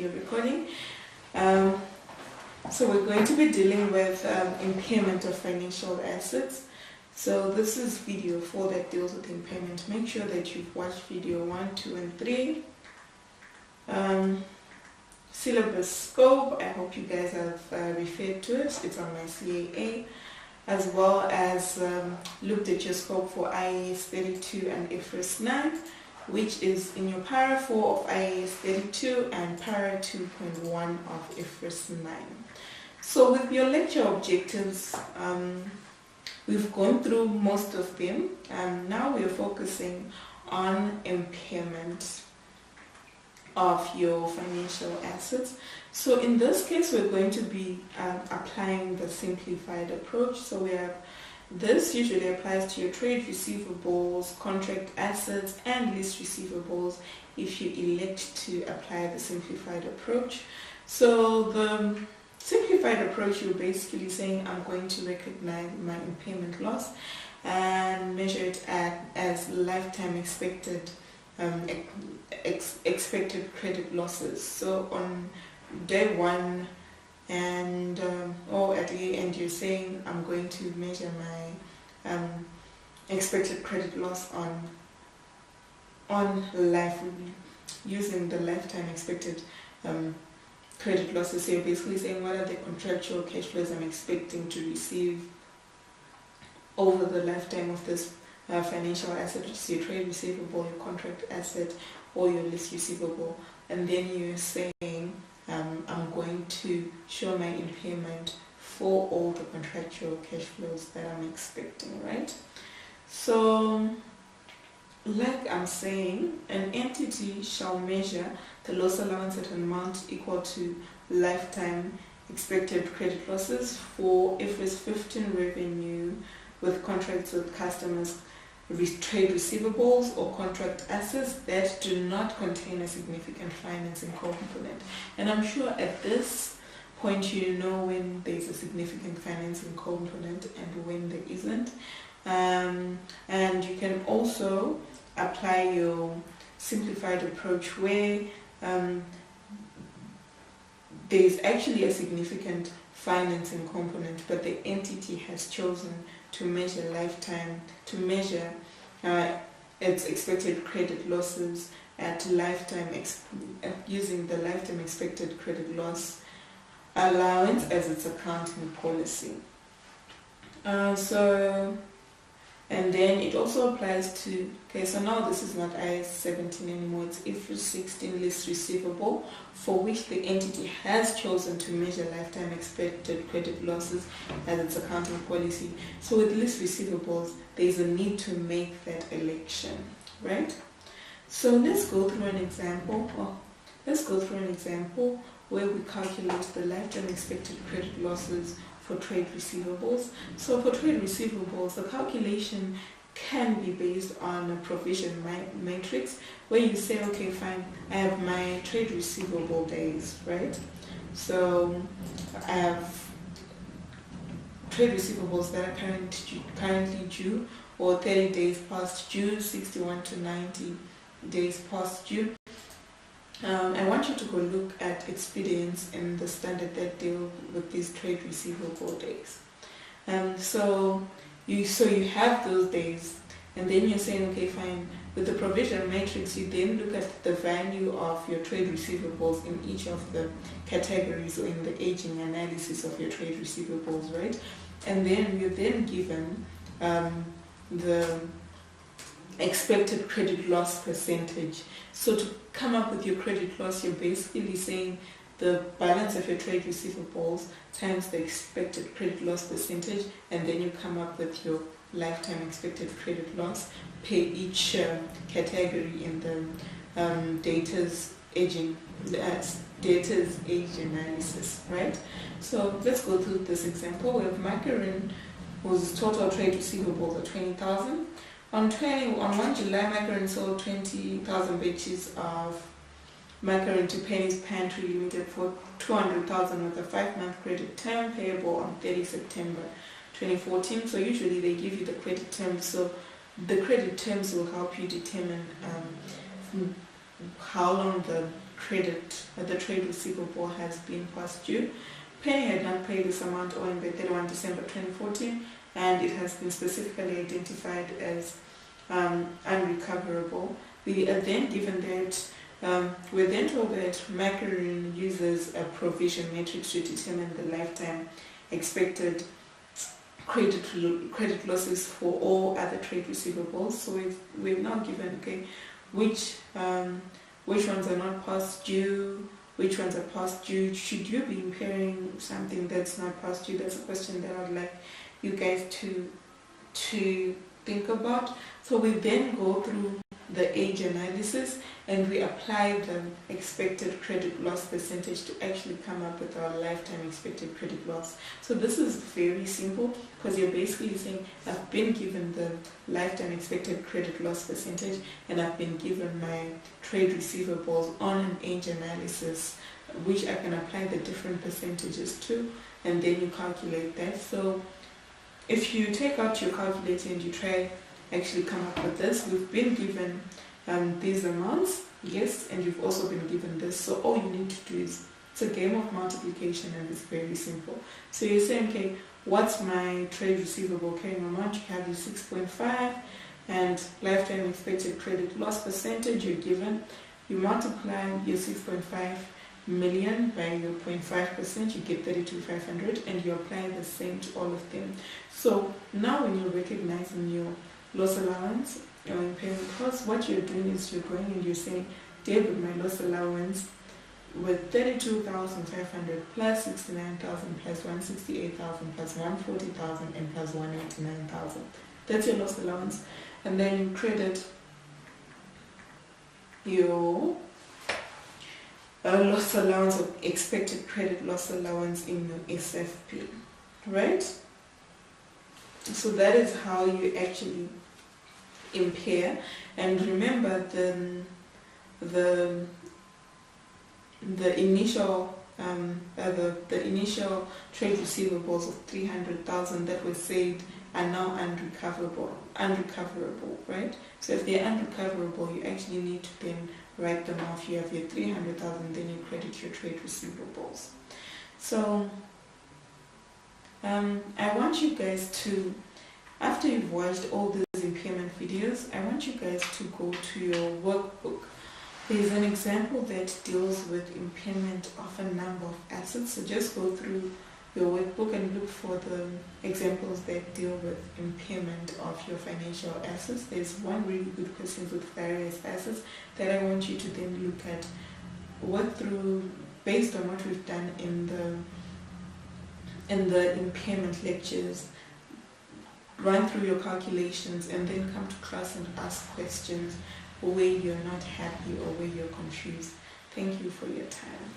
video recording. So we're going to be dealing with impairment of financial assets. So this is video 4 that deals with impairment. Make sure that you've watched video 1, 2 and 3. Syllabus scope, I hope you guys have referred to it. It's on my CAA, as well as looked at your scope for IAS 32 and IFRS 9, which is in your para 4 of IAS 32 and para 2.1 of IFRS 9. So with your lecture objectives, we've gone through most of them, and now we're focusing on impairment of your financial assets. So in this case, we're going to be applying the simplified approach. So we have this usually applies to your trade receivables, contract assets, and lease receivables if you elect to apply the simplified approach. So the simplified approach, you're basically saying I'm going to recognize my impairment loss and measure it as lifetime expected expected credit losses. So on day 1 and or at the end, you're saying I'm going to measure my expected credit loss on life using the lifetime expected credit losses. So you're basically saying what are the contractual cash flows I'm expecting to receive over the lifetime of this financial asset, which is your trade receivable, your contract asset, or your lease receivable. And then you're saying I'm going to show my impairment for all the contractual cash flows that I'm expecting, right? So like I'm saying, an entity shall measure the loss allowance at an amount equal to lifetime expected credit losses for IFRS 15 revenue with contracts with customers, trade receivables or contract assets that do not contain a significant financing component. And I'm sure at this point you know when there's a significant financing component and when there isn't. And you can also apply your simplified approach where there's actually a significant financing component, but the entity has chosen to measure its expected credit losses at lifetime using the lifetime expected credit loss allowance as its accounting policy. And then it also applies to, okay, so now this is not IAS 17 anymore, it's IFRS 16 lease receivable, for which the entity has chosen to measure lifetime expected credit losses as its accounting policy. So with lease receivables, there's a need to make that election, right? So let's go through an example. Where we calculate the lifetime expected credit losses for trade receivables. So for trade receivables, the calculation can be based on a provision matrix where you say, okay, fine, I have my trade receivable days, right? So I have trade receivables that are currently due, or 30 days past due, 61 to 90 days past due. I want you to go look at expedients in the standard that deal with these trade receivable days. So you have those days, and then you're saying, okay, fine. With the provision matrix, you then look at the value of your trade receivables in each of the categories or in the aging analysis of your trade receivables, right? And then you're then given the expected credit loss percentage. So to come up with your credit loss, you're basically saying the balance of your trade receivables times the expected credit loss percentage, and then you come up with your lifetime expected credit loss per each category in the data's age analysis, right? So let's go through this example. We have Macaron, whose total trade receivables are 20,000. On 1 July, Macaron sold 20,000 batches of macaron to Penny's Pantry Limited for 200,000 with a 5-month credit term payable on 30 September 2014. So usually they give you the credit terms. So the credit terms will help you determine how long the the trade receivable has been past due. Penny had not paid this amount owing by 31 December 2014, and it has been specifically identified as unrecoverable. We are then given that we're then told that Macaroon uses a provision matrix to determine the lifetime expected credit losses for all other trade receivables. So we're now given which ones are not past due, which ones are past due. Should you be impairing something that's not past due? That's a question that I'd like you guys to think about. So we then go through the age analysis and we apply the expected credit loss percentage to actually come up with our lifetime expected credit loss. So this is very simple because you're basically saying I've been given the lifetime expected credit loss percentage and I've been given my trade receivables on an age analysis, which I can apply the different percentages to, and then you calculate that. So if you take out your calculator and you try actually come up with this, we've been given these amounts, yes, and you've also been given this. So all you need to do is, it's a game of multiplication and it's very simple. So you're saying, okay, what's my trade receivable carrying amount? You have your 6.5 and lifetime expected credit loss percentage you're given. You multiply your 6.5 million by your 0.5%, you get 32,500, and you apply the same to all of them. So now when you're recognizing your loss allowance or impairment cost, what you're doing is you're going and you're saying, debit my loss allowance with 32,500 plus 69,000 plus 168,000 plus 140,000 and plus 189,000. That's your loss allowance. And then you credit your loss allowance or expected credit loss allowance in your SFP, right? So that is how you actually impair. And remember the initial trade receivables of 300,000 that were saved are now unrecoverable, right? So if they're unrecoverable, you actually need to then write them off. You have your 300,000, then you credit your trade receivables. So I want you guys to, after you've watched all these impairment videos, I want you guys to go to your workbook. There's an example that deals with impairment of a number of assets. So just go through your workbook and look for the examples that deal with impairment of your financial assets. There's one really good question with various assets that I want you to then look at, work through based on what we've done in the impairment lectures, run through your calculations, and then come to class and ask questions where you're not happy or where you're confused. Thank you for your time.